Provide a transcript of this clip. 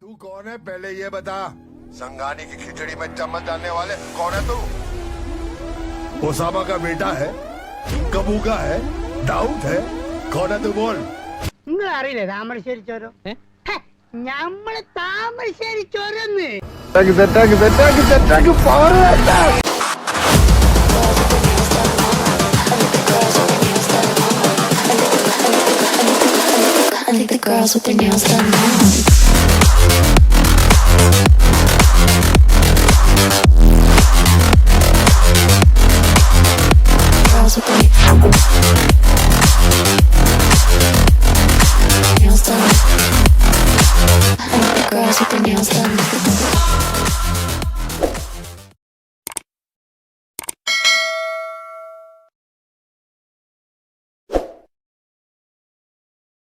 तू कौन है पहले ये बता। संगानी की खिचड़ी में चम्मच डालने वाले कौन है तू? ओसामा का बेटा है, कबू का है, दाऊद है, कौन है तू बोल? നിങ്ങൾ അറിയില്ലേ താമരശ്ശേരി ചോരം? ഞമ്മള് Thamarassery ചോരന്ന്. I think the girls with their nails done now. Girls with their nails done. I think the girls with their nails done.